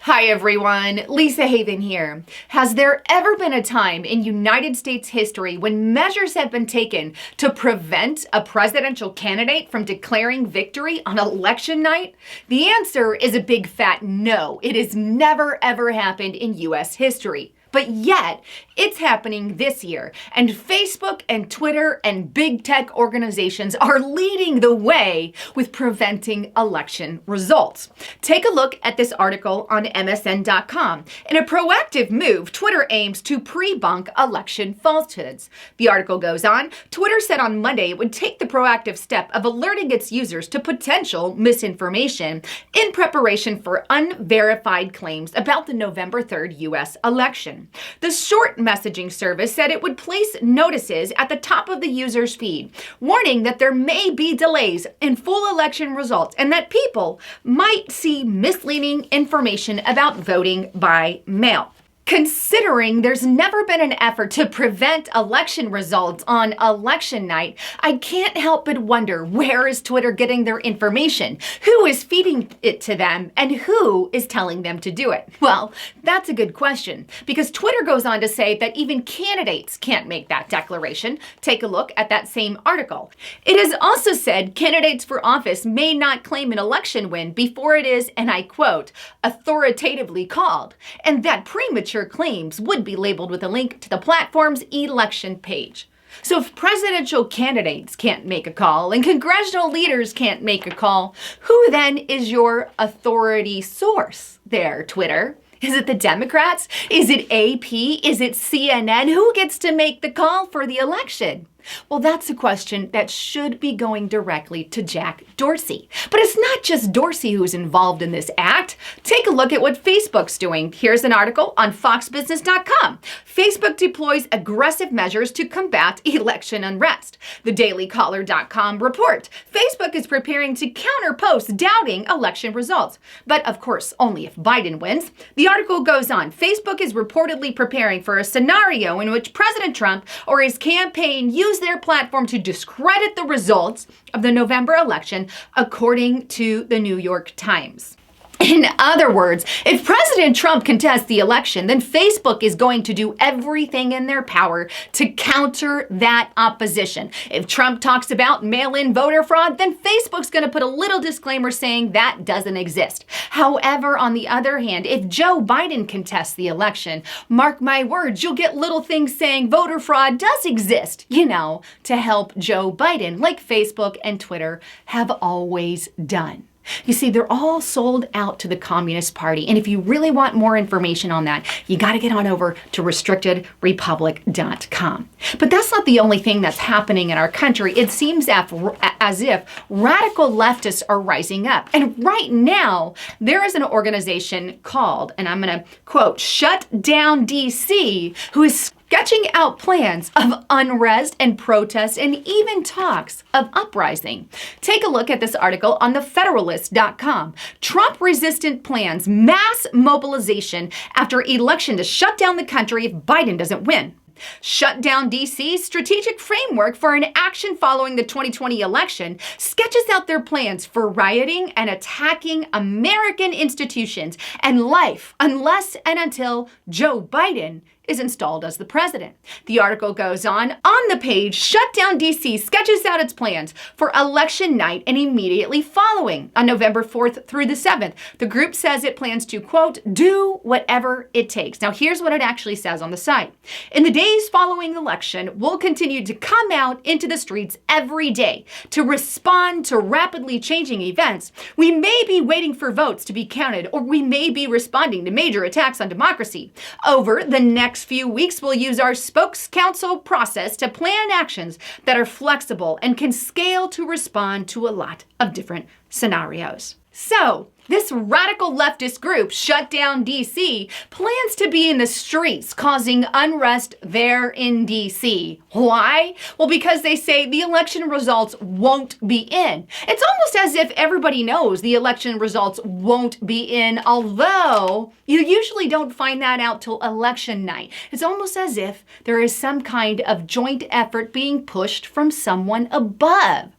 Hi everyone, Lisa Haven here. Has there ever been a time in United States history when measures have been taken to prevent a presidential candidate from declaring victory on election night? The answer is a big fat no. It has never ever happened in US history. But yet, it's happening this year, and Facebook and Twitter and big tech organizations are leading the way with preventing election results. Take a look at this article on MSN.com. In a proactive move, Twitter aims to pre-bunk election falsehoods. The article goes on, Twitter said on Monday it would take the proactive step of alerting its users to potential misinformation in preparation for unverified claims about the November 3rd U.S. election. The short messaging service said it would place notices at the top of the user's feed, warning that there may be delays in full election results and that people might see misleading information about voting by mail. Considering there's never been an effort to prevent election results on election night, I can't help but wonder, where is Twitter getting their information? Who is feeding it to them? And who is telling them to do it? Well, that's a good question, because Twitter goes on to say that even candidates can't make that declaration. Take a look at that same article. It has also said candidates for office may not claim an election win before it is, and I quote, authoritatively called, and that premature claims would be labeled with a link to the platform's election page. So if presidential candidates can't make a call and congressional leaders can't make a call, who then is your authority source there, Twitter? Is it the Democrats? Is it AP? Is it CNN? Who gets to make the call for the election? Well, that's a question that should be going directly to Jack Dorsey. But it's not just Dorsey who's involved in this act. Take a look at what Facebook's doing. Here's an article on foxbusiness.com. Facebook deploys aggressive measures to combat election unrest. TheDailyCaller.com report. Facebook is preparing to counter posts doubting election results. But of course, only if Biden wins. The article goes on. Facebook is reportedly preparing for a scenario in which President Trump or his campaign use their platform to discredit the results of the November election, according to the New York Times. In other words, if President Trump contests the election, then Facebook is going to do everything in their power to counter that opposition. If Trump talks about mail-in voter fraud, then Facebook's going to put a little disclaimer saying that doesn't exist. However, on the other hand, if Joe Biden contests the election, mark my words, you'll get little things saying voter fraud does exist, to help Joe Biden, like Facebook and Twitter have always done. You see, they're all sold out to the Communist Party. And if you really want more information on that, you got to get on over to restrictedrepublic.com. But that's not the only thing that's happening in our country. It seems as if radical leftists are rising up. And right now, there is an organization called, and I'm going to quote, Shutdown DC, who is sketching out plans of unrest and protest and even talks of uprising. Take a look at this article on thefederalist.com. Trump-resistant plans mass mobilization after election to shut down the country if Biden doesn't win. Shutdown DC's strategic framework for an action following the 2020 election sketches out their plans for rioting and attacking American institutions and life unless and until Joe Biden is installed as the president. The article goes on the page, Shutdown DC sketches out its plans for election night and immediately following on November 4th through the 7th. The group says it plans to, quote, do whatever it takes. Now, here's what it actually says on the site. In the days following the election, we'll continue to come out into the streets every day to respond to rapidly changing events. We may be waiting for votes to be counted, or we may be responding to major attacks on democracy. Over the next few weeks, we'll use our spokes council process to plan actions that are flexible and can scale to respond to a lot of different scenarios. So, this radical leftist group, Shutdown DC, plans to be in the streets causing unrest there in DC. Why? Well, because they say the election results won't be in. It's almost as if everybody knows the election results won't be in, although you usually don't find that out till election night. It's almost as if there is some kind of joint effort being pushed from someone above.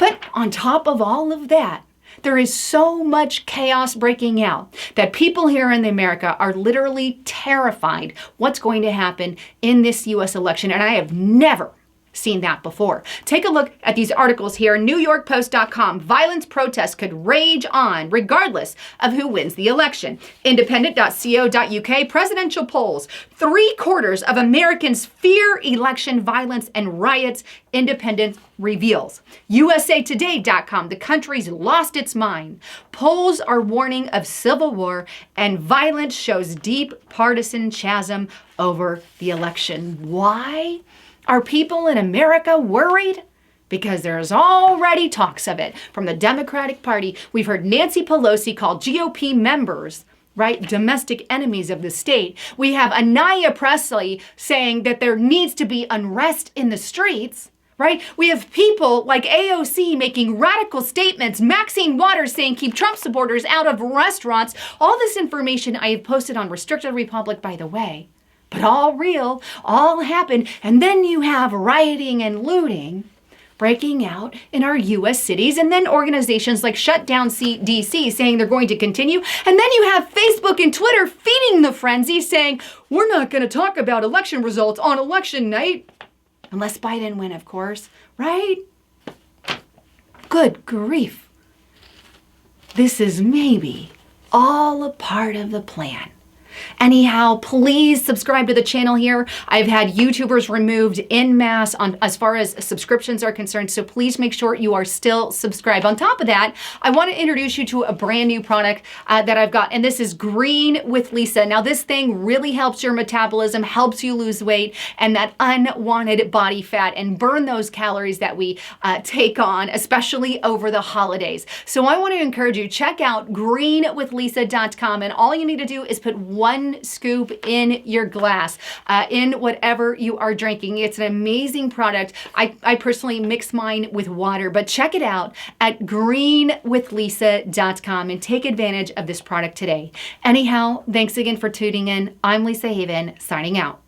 But on top of all of that, There is so much chaos breaking out that people here in America are literally terrified what's going to happen in this U.S. election. And I have never seen that before. Take a look at these articles here. NewYorkPost.com. Violence protests could rage on regardless of who wins the election. Independent.co.uk. Presidential polls. 3/4 of Americans fear election violence and riots. Independent reveals. USAToday.com. The country's lost its mind. Polls are warning of civil war, and violence shows deep partisan chasm over the election. Why are people in America worried? Because there's already talks of it from the Democratic Party. We've heard Nancy Pelosi call GOP members, right, domestic enemies of the state. We have Anaya Presley saying that there needs to be unrest in the streets, right? We have people like AOC making radical statements, Maxine Waters saying keep Trump supporters out of restaurants. All this information I have posted on Restricted Republic, by the way. But all real, all happened. And then you have rioting and looting breaking out in our U.S. cities. And then organizations like Shutdown DC saying they're going to continue. And then you have Facebook and Twitter feeding the frenzy saying, we're not going to talk about election results on election night. Unless Biden win, of course, right? Good grief. This is maybe all a part of the plan. Anyhow, please subscribe to the channel here. I've had YouTubers removed en masse as far as subscriptions are concerned, so please make sure you are still subscribed. On top of that, I want to introduce you to a brand new product that I've got, and this is Green with Lisa. Now, this thing really helps your metabolism, helps you lose weight and that unwanted body fat and burn those calories that we take on, especially over the holidays. So I want to encourage you, check out greenwithlisa.com, and all you need to do is put 1 scoop in your glass, in whatever you are drinking. It's an amazing product. I personally mix mine with water, but check it out at greenwithlisa.com and take advantage of this product today. Anyhow, thanks again for tuning in. I'm Lisa Haven, signing out.